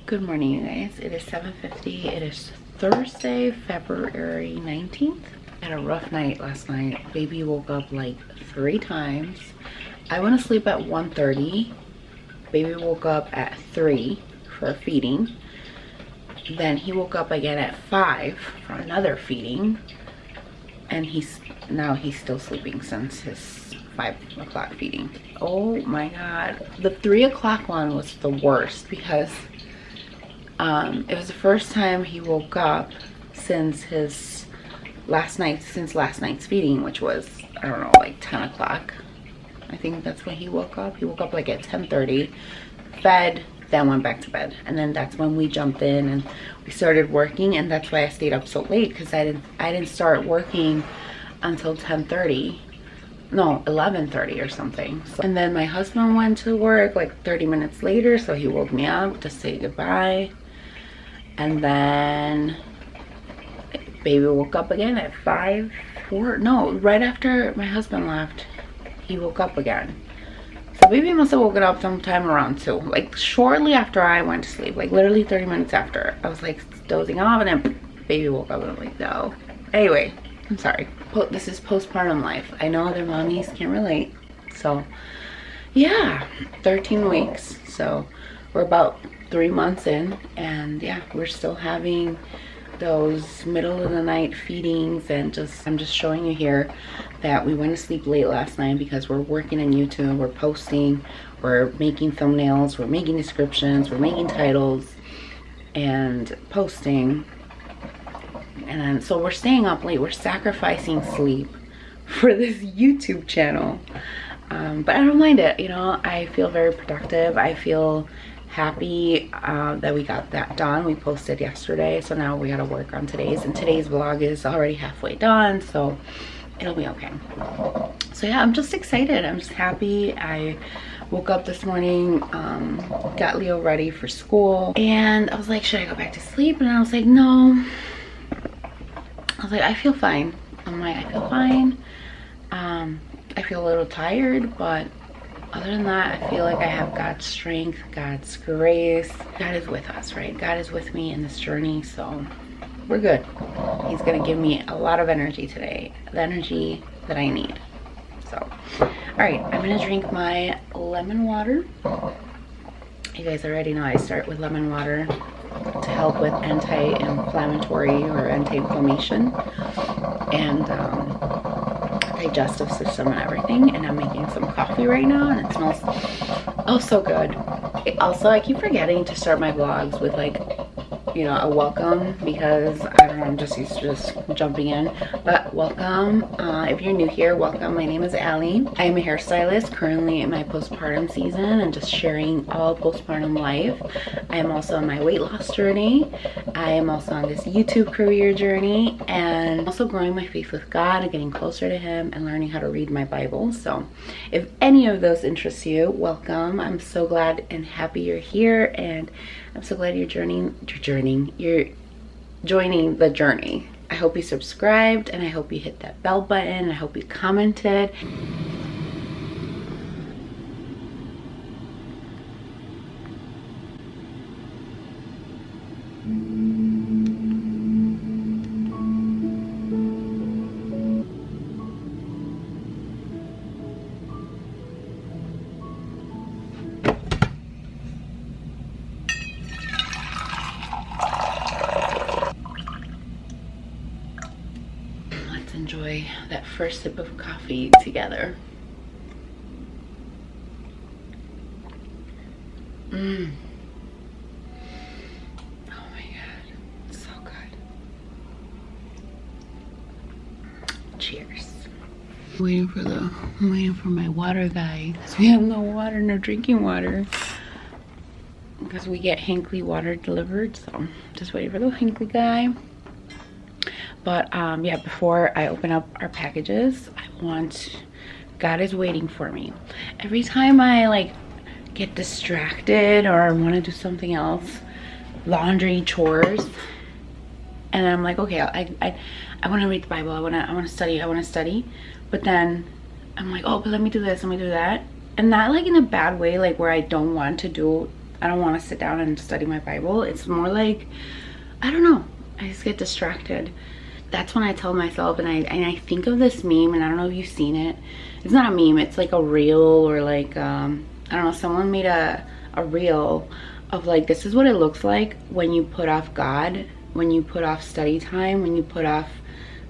Good morning, you guys. It is 7:50. It is Thursday, February 19th. I had a rough night last night. Baby woke up like 3 times. I went to sleep at 1:30. Baby woke up at 3 for a feeding. Then he woke up again at 5 for another feeding. And he's still sleeping since his 5 o'clock feeding. Oh my God. The 3 o'clock one was the worst because it was the first time he woke up since last night's feeding, which was, I don't know, like 10 o'clock. I think that's when he woke up. He woke up like at 10:30, fed, then went back to bed. And then that's when we jumped in and we started working, and that's why I stayed up so late, because I didn't start working until 10:30. No, 11:30 or something. And then my husband went to work like 30 minutes later, so he woke me up to say goodbye. And then baby woke up again at 5, 4, no, right after my husband left, he woke up again. So baby must have woken up sometime around 2, like shortly after I went to sleep, like literally 30 minutes after. I was like dozing off, and then baby woke up, and I'm like, no. Anyway, I'm sorry. This is postpartum life. I know other mommies can't relate. So yeah, 13 weeks. So we're about 3 months in, and yeah, we're still having those middle of the night feedings. And I'm just showing you here that we went to sleep late last night because we're working on YouTube, we're posting, we're making thumbnails, we're making descriptions, we're making titles and posting. And then so we're staying up late, we're sacrificing sleep for this YouTube channel. But I don't mind it, you know. I feel very productive. I feel happy that we got that done. We posted yesterday, so now we gotta work on today's, and today's vlog is already halfway done, so it'll be okay. So yeah, I'm just excited. I'm just happy. I woke up this morning, got Leo ready for school, and I was like, should I go back to sleep? And I was like, no. I was like, I feel fine. I'm like, I feel fine. I feel a little tired, but other than that, I feel like I have God's strength, God's grace. God is with us, right? God is with me in this journey, so we're good. He's gonna give me a lot of energy today, the energy that I need. So, all right, I'm gonna drink my lemon water. You guys already know I start with lemon water to help with anti-inflammatory or anti-inflammation and digestive system and everything. And I'm making some coffee right now, and it smells oh so good. Also, I keep forgetting to start my vlogs with, like, you know, a welcome, because I don't know, I'm just used to just jumping in. But welcome, if you're new here, welcome. My name is Allie. I am a hairstylist currently in my postpartum season and just sharing all postpartum life. I am also on my weight loss journey. I am also on this YouTube career journey, and also growing my faith with God and getting closer to Him and learning how to read my Bible. So if any of those interest you, welcome. I'm so glad and happy you're here, and I'm so glad you're joining the journey. I hope you subscribed, and I hope you hit that bell button. I hope you commented. Enjoy that first sip of coffee together. Oh my God, so good. Cheers. I'm waiting for my water guy, because we have no water, no drinking water, because we get Hinkley water delivered. So just waiting for the Hinkley guy. But yeah, before I open up our packages, God is waiting for me. Every time I like get distracted or want to do something else, laundry, chores, and I'm like, okay, I want to read the Bible, I want to study, but then I'm like, oh, but let me do this, let me do that. And not like in a bad way, like where I don't want to do I don't want to sit down and study my Bible. It's more like, I don't know, I just get distracted. That's when I tell myself, and I think of this meme, and I don't know if you've seen it. It's not a meme, it's like a reel, or like I don't know, someone made a reel of like, this is what it looks like when you put off God, when you put off study time, when you put off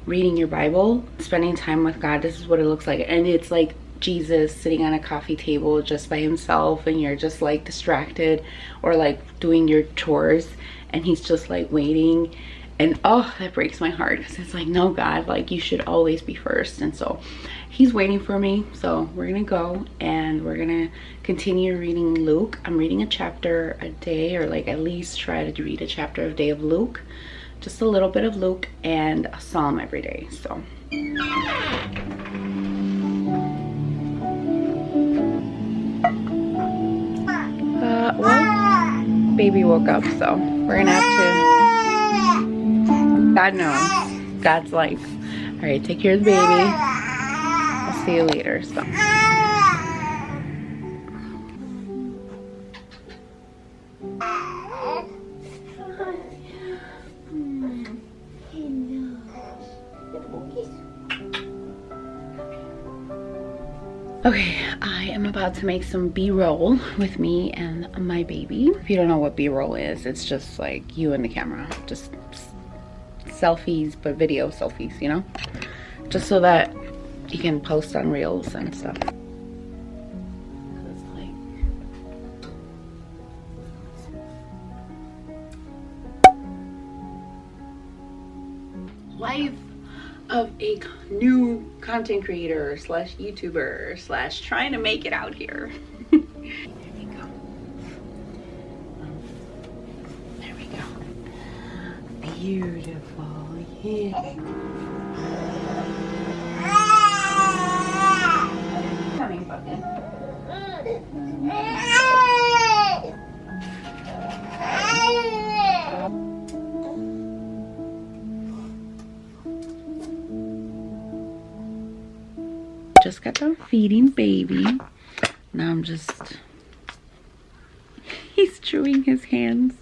reading your Bible, spending time with God. This is what it looks like. And it's like Jesus sitting on a coffee table just by himself, and you're just like distracted, or like doing your chores, and he's just like waiting. And oh, that breaks my heart, because it's like, no, God, like you should always be first. And so he's waiting for me. So we're gonna go and we're gonna continue reading Luke. I'm reading a chapter a day, or like at least try to read a chapter a day of Luke, just a little bit of Luke, and a psalm every day. So well, baby woke up, so we're gonna have to, God knows, God's like, all right, take care of the baby, I'll see you later. So okay, I am about to make some B-roll with me and my baby. If you don't know what B-roll is, it's just like you and the camera, just selfies, but video selfies, you know, just so that you can post on reels and stuff. Life of a new content creator slash YouTuber slash trying to make it out here. There we go. There we go. Beautiful. Yeah. Coming, puppy. Just got done feeding baby. Now I'm just, he's chewing his hands.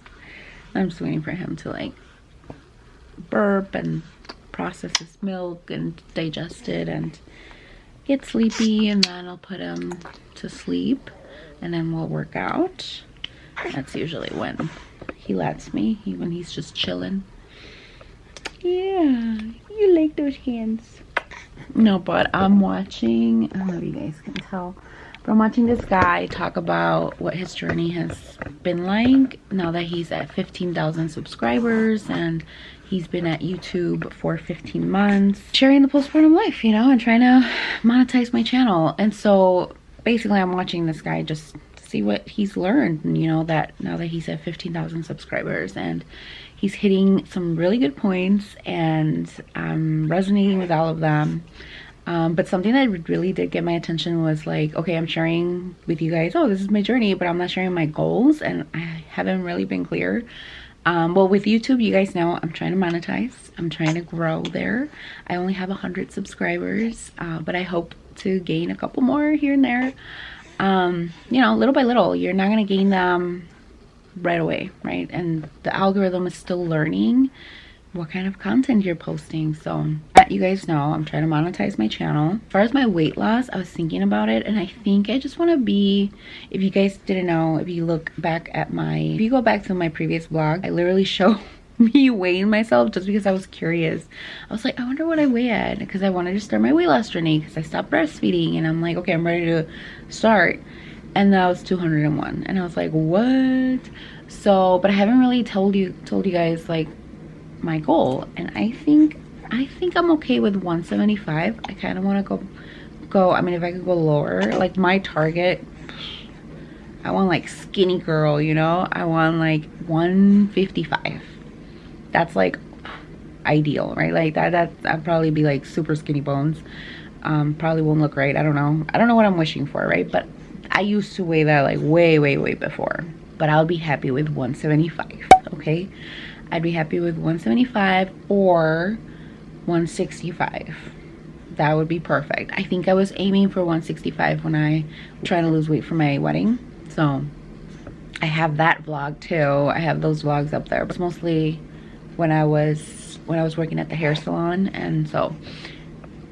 I'm just waiting for him to like burp and process his milk and digest it and get sleepy, and then I'll put him to sleep, and then we'll work out. That's usually when he lets me, when he's just chilling. Yeah, you like those hands. No, but I'm watching, I don't know if you guys can tell, but I'm watching this guy talk about what his journey has been like now that he's at 15,000 subscribers, and he's been at YouTube for 15 months, sharing the postpartum life, you know, and trying to monetize my channel. And so basically I'm watching this guy just to see what he's learned, you know, that now that he's at 15,000 subscribers, and he's hitting some really good points, and I'm resonating with all of them. But something that really did get my attention was like, okay, I'm sharing with you guys, oh, this is my journey, but I'm not sharing my goals, and I haven't really been clear. Well, with YouTube, you guys know I'm trying to monetize. I'm trying to grow there. I only have 100 subscribers, but I hope to gain a couple more here and there. You know, little by little. You're not going to gain them right away, right? And the algorithm is still learning what kind of content you're posting. So you guys know I'm trying to monetize my channel. As far as my weight loss, I was thinking about it, and I think I just want to be, if you guys didn't know, if you look back at if you go back to my previous vlog, I literally show me weighing myself just because I was curious. I was like, I wonder what I weigh at, because I wanted to start my weight loss journey, because I stopped breastfeeding, and I'm like, okay, I'm ready to start. And that was 201, and I was like, what? So, but I haven't really told you guys like my goal, and I think I'm okay with 175. I kind of want to go, I mean, if I could go lower, like my target, I want like skinny girl, you know, I want like 155. That's like ideal, right? Like that I'd probably be like super skinny bones. Probably won't look right. I don't know what I'm wishing for, right? But I used to weigh that like way before, but I'll be happy with 175. Okay, I'd be happy with 175 or 165. That would be perfect. I think I was aiming for 165 when I was trying to lose weight for my wedding. So I have that vlog too. I have those vlogs up there, but it's mostly when I was working at the hair salon, and so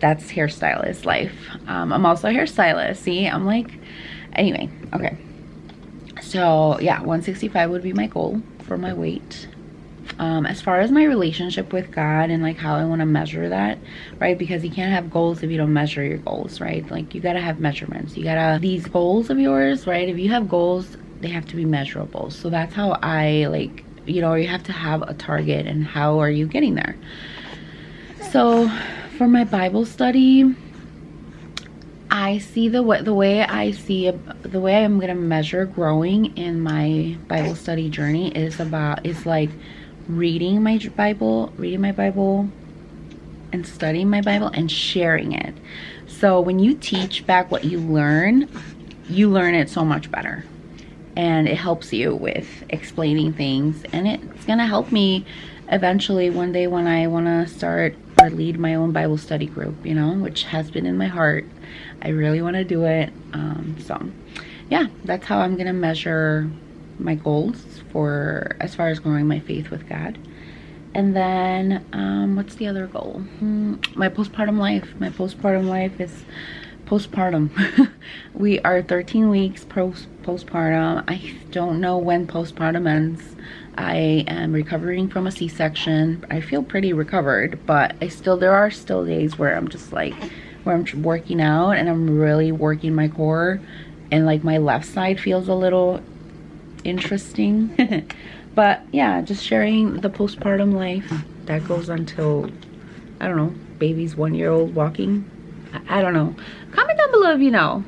that's hairstylist life. I'm also a hairstylist. See, I'm like, anyway, okay. So yeah, 165 would be my goal for my weight. As far as my relationship with God and like how I want to measure that, right? Because you can't have goals if you don't measure your goals, right? Like you gotta have measurements. You gotta, these goals of yours, right? If you have goals, they have to be measurable. So that's how I like, you know, you have to have a target, and how are you getting there? So for my Bible study, I see the way I'm gonna measure growing in my Bible study journey is like reading my Bible and studying my Bible and sharing it. So when you teach back what you learn it so much better, and it helps you with explaining things, and it's gonna help me eventually one day when I want to start or lead my own Bible study group, you know, which has been in my heart. I really want to do it. So yeah, that's how I'm gonna measure my goals for as far as growing my faith with God. And then what's the other goal? My postpartum life is postpartum. We are 13 weeks postpartum. I don't know when postpartum ends. I am recovering from a C-section. I feel pretty recovered, but there are still days where I'm just like, where I'm working out and I'm really working my core, and like my left side feels a little interesting. But yeah, just sharing the postpartum life that goes until, I don't know, baby's 1 year old walking. I don't know. Comment down below if you know.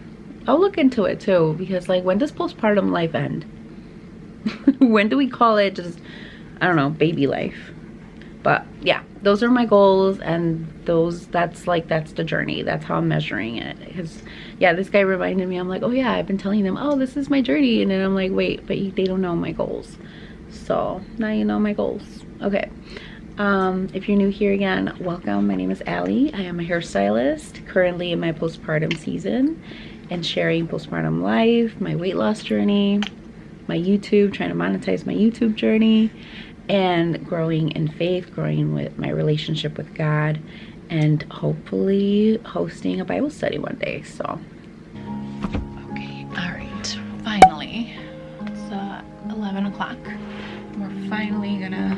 I'll look into it too, because like, when does postpartum life end? When do we call it just, I don't know, baby life? But yeah, those are my goals, and that's the journey. That's how I'm measuring it. Because yeah, this guy reminded me, I'm like, oh yeah, I've been telling them, oh, this is my journey, and then I'm like, wait, but they don't know my goals. So now you know my goals. Okay. If you're new here again, welcome. My name is Allie. I am a hairstylist, currently in my postpartum season, and sharing postpartum life, my weight loss journey, my YouTube, trying to monetize my YouTube journey, and growing in faith, growing with my relationship with God, and hopefully hosting a Bible study one day. So okay, all right, finally it's 11 o'clock. We're finally gonna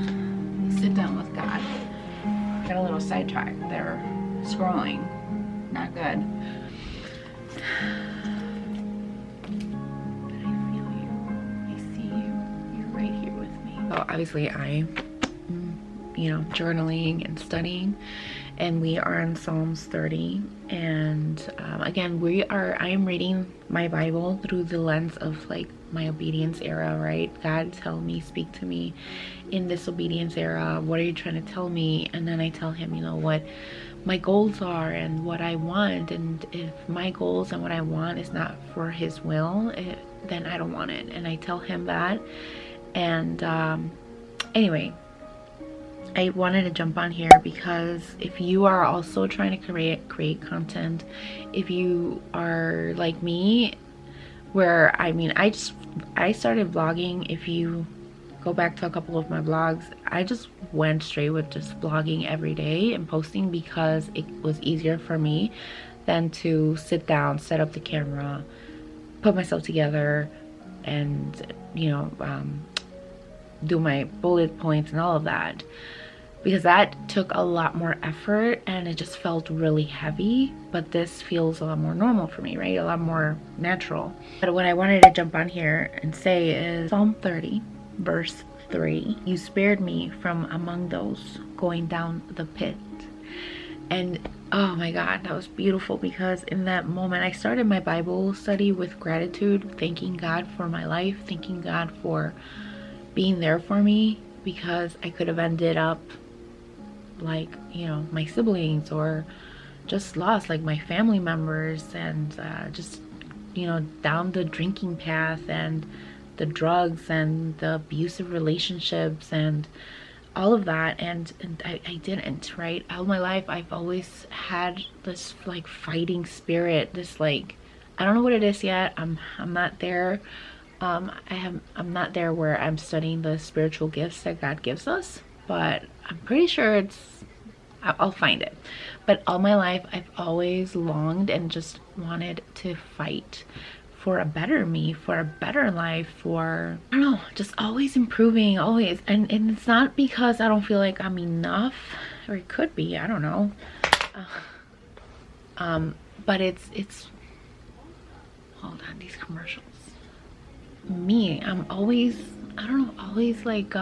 sit down with God. Got a little sidetracked there, scrolling. Not good. But I feel you. I see you. You're right here with me. So obviously I, you know, journaling and studying, and we are in Psalms 30. And again, I am reading my Bible through the lens of like my obedience era, right? God, tell me, speak to me in this obedience era. What are you trying to tell me? And then I tell him, you know, what my goals are and what I want. And if my goals and what I want is not for his will, then I don't want it. And I tell him that. And anyway, I wanted to jump on here because if you are also trying to create content, if you are like me, where I started vlogging. If you go back to a couple of my vlogs, I just went straight with just vlogging every day and posting because it was easier for me than to sit down, set up the camera, put myself together, and you know, do my bullet points and all of that, because that took a lot more effort and it just felt really heavy. But this feels a lot more normal for me, right? A lot more natural. But what I wanted to jump on here and say is Psalm 30 verse 3, you spared me from among those going down the pit. And oh my God, that was beautiful, because in that moment I started my Bible study with gratitude, thanking God for my life, thanking God for being there for me, because I could have ended up like, you know, my siblings, or just lost like my family members, and just, you know, down the drinking path and the drugs and the abusive relationships and all of that. And I didn't, right? All my life I've always had this like fighting spirit, this like, I don't know what it is yet. I'm not there, I'm not there where I'm studying the spiritual gifts that God gives us, but I'm pretty sure I'll find it. But all my life I've always longed and just wanted to fight for a better me, for a better life, for, I don't know, just always improving, always. And it's not because I don't feel like I'm enough, or it could be, I don't know. But it's hold on, these commercials. Me, I'm always, I don't know, always like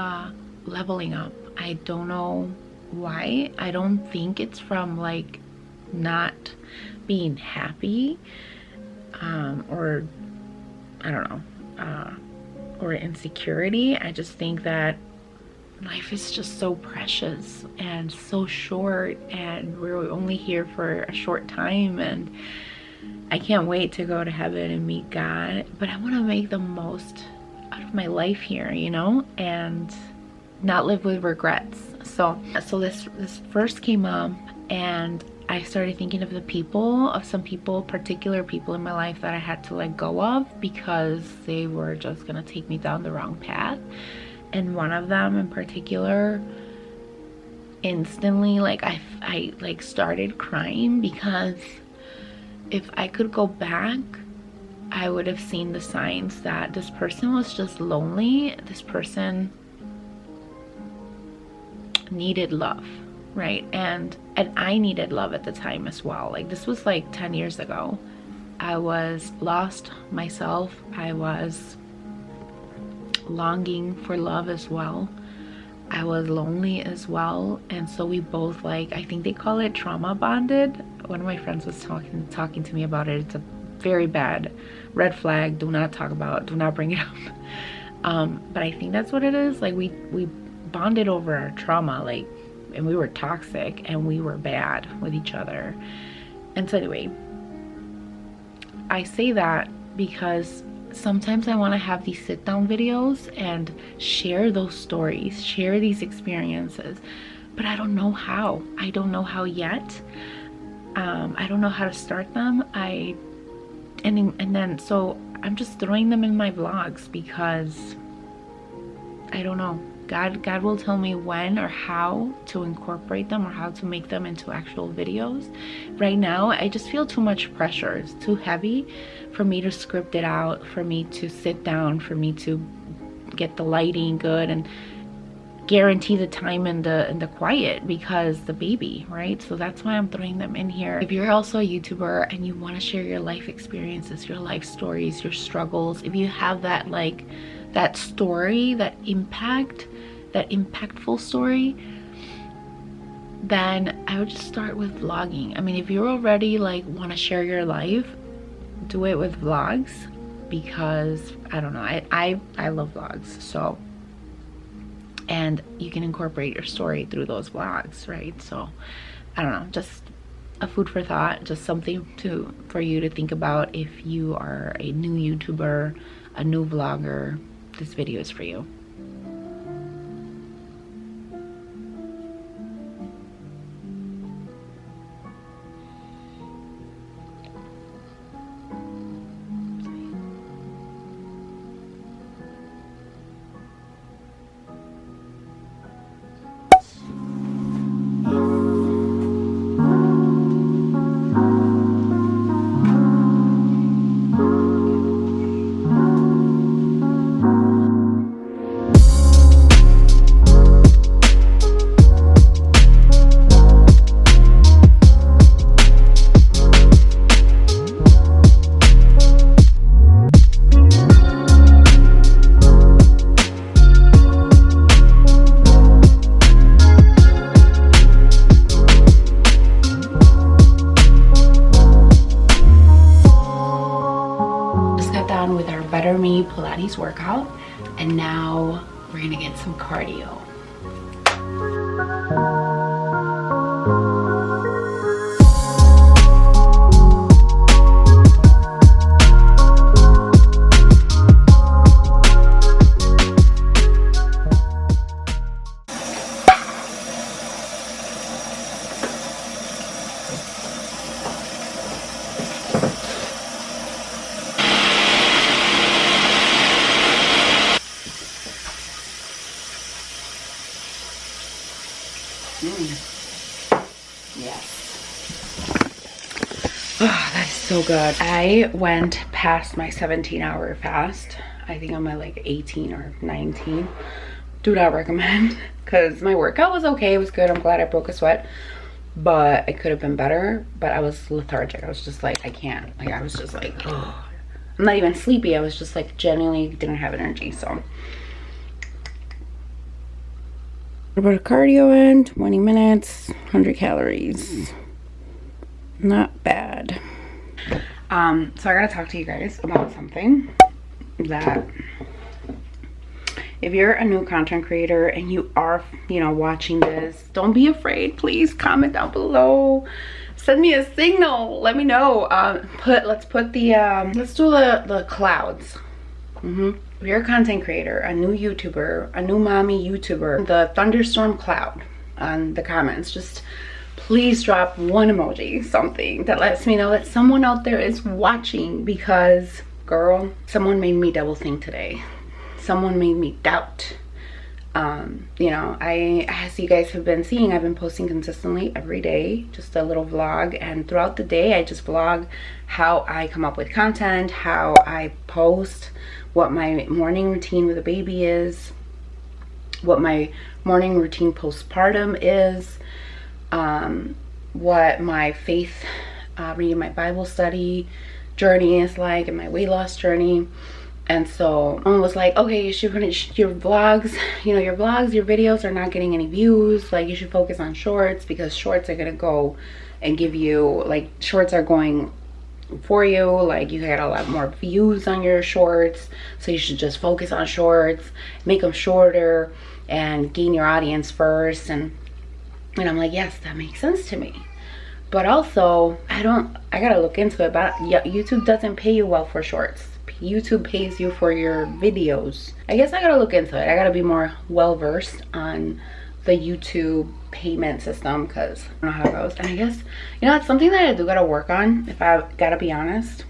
leveling up. I don't know why. I don't think it's from like not being happy, or I don't know, or insecurity. I just think that life is just so precious and so short, and we're only here for a short time, and I can't wait to go to heaven and meet God, but I want to make the most out of my life here, you know, and not live with regrets. So this first came up, and I started thinking of some people, particular people in my life that I had to let go of because they were just gonna take me down the wrong path. And one of them in particular, instantly, like I like started crying, because if I could go back, I would have seen the signs that this person was just lonely. This person needed love, right? And I needed love at the time as well. Like, this was like 10 years ago. I was lost myself. I was longing for love as well. I was lonely as well. And so we both, like, I think they call it trauma bonded. One of my friends was talking to me about it. It's a very bad red flag. Do not talk about, do not bring it up. But I think that's what it is. Like, we bonded over our trauma, like, and we were toxic and we were bad with each other. And so anyway, I say that because sometimes I want to have these sit down videos and share those stories, share these experiences, but I don't know how. I don't know how yet. I don't know how to start them. And then so I'm just throwing them in my vlogs because I don't know. God will tell me when or how to incorporate them or how to make them into actual videos. Right now, I just feel too much pressure. It's too heavy for me to script it out, for me to sit down, for me to get the lighting good and guarantee the time and the quiet, because the baby, right? So that's why I'm throwing them in here. If you're also a YouTuber and you want to share your life experiences, your life stories, your struggles, if you have that, like, that story, that impactful story, then I would just start with vlogging. I mean, if you're already like want to share your life, do it with vlogs, because I don't know, I love vlogs. So, and you can incorporate your story through those vlogs, right? So I don't know, just a food for thought, just something for you to think about. If you are a new YouTuber, a new vlogger, this video is for you. With our Better Me Pilates workout, and now we're gonna get some cardio. Yes. Oh, that is so good. I went past my 17-hour fast. I think I'm at like 18 or 19. Do not recommend, because my workout was okay. It was good. I'm glad I broke a sweat, but it could have been better. But I was lethargic. I was just like, I can't. Like, I was just like, oh. I'm not even sleepy. I was just like, genuinely didn't have energy. So a bit of cardio in, 20 minutes, 100 calories. Not bad. So I gotta talk to you guys about something that, if you're a new content creator and you are, you know, watching this, don't be afraid. Please comment down below. Send me a signal. Let me know. Let's do the clouds. If you're a content creator, a new YouTuber, a new mommy YouTuber, the thunderstorm cloud on the comments, just please drop one emoji, something that lets me know that someone out there is watching, because girl, someone made me double think today. Someone made me doubt. You know, as you guys have been seeing, I've been posting consistently every day, just a little vlog, and throughout the day I just vlog how I come up with content, how I post, what my morning routine with a baby is, what my morning routine postpartum is, what my faith, reading my Bible study journey is like, and my weight loss journey. And so someone was like, okay, you should finish your vlogs. You know, your vlogs, your videos are not getting any views. Like, you should focus on shorts, because shorts are gonna go and give you, like, shorts are going for you. Like, you get a lot more views on your shorts. So you should just focus on shorts, make them shorter, and gain your audience first. And I'm like, yes, that makes sense to me. But also, I gotta look into it. But YouTube doesn't pay you well for shorts. YouTube pays you for your videos. I guess I gotta look into it. I gotta be more well versed on the YouTube payment system, because I don't know how it goes. And I guess, you know, it's something that I do gotta work on, if I gotta be honest.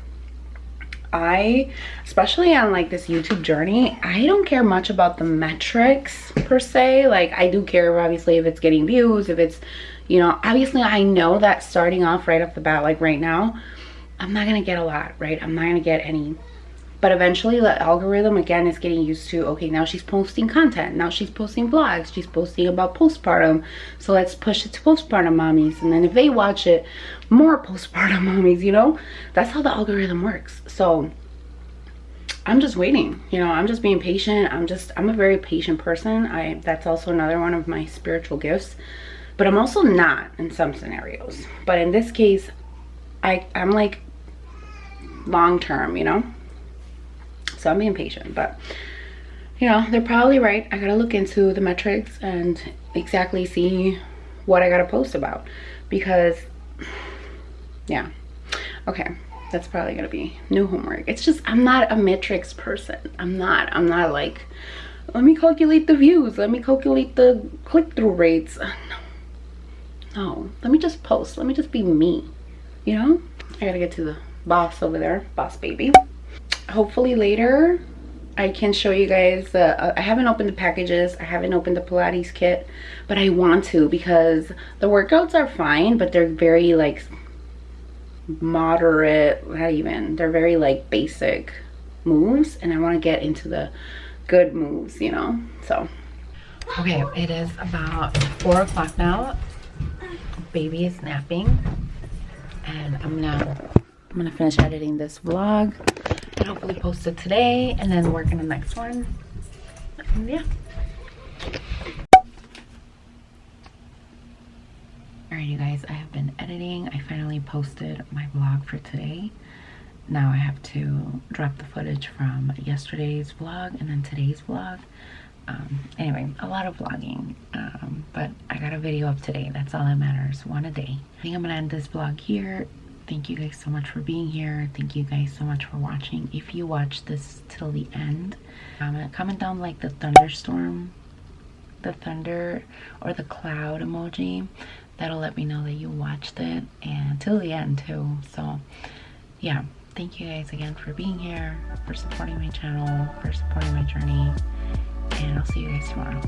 Especially on like this YouTube journey, I don't care much about the metrics per se. Like, I do care obviously if it's getting views, if it's, you know, obviously I know that starting off right off the bat, like right now, I'm not gonna get a lot, right? I'm not gonna get any. But eventually the algorithm again is getting used to, okay, now she's posting content, now she's posting vlogs, she's posting about postpartum, so let's push it to postpartum mommies. And then if they watch it, more postpartum mommies, you know? That's how the algorithm works. So I'm just waiting, you know, I'm just being patient. I'm a very patient person. That's also another one of my spiritual gifts, but I'm also not in some scenarios. But in this case, I'm like long term, you know? So I'm being patient. But you know, they're probably right. I gotta look into the metrics and exactly see what I gotta post about, because yeah, okay, that's probably gonna be new homework. It's just, I'm not a metrics person. I'm not like, let me calculate the views, let me calculate the click-through rates. No, let me just post, let me just be me, you know? I gotta get to the boss over there, boss baby. Hopefully later I can show you guys I haven't opened the packages, I haven't opened the Pilates kit, but I want to, because the workouts are fine, but they're very like moderate, not even, they're very like basic moves, and I want to get into the good moves, you know? So okay, it is about 4 o'clock now. Baby is napping, and I'm gonna finish editing this vlog and hopefully post it today, and then work on the next one. And yeah. Alright you guys, I have been editing. I finally posted my vlog for today. Now I have to drop the footage from yesterday's vlog and then today's vlog. Anyway, a lot of vlogging, but I got a video up today. That's all that matters, one a day. I think I'm gonna end this vlog here. Thank you guys so much for being here. Thank you guys so much for watching. If you watched this till the end, comment down like the thunderstorm, the thunder, or the cloud emoji. That'll let me know that you watched it, and till the end too. So yeah, thank you guys again for being here, for supporting my channel, for supporting my journey, and I'll see you guys tomorrow.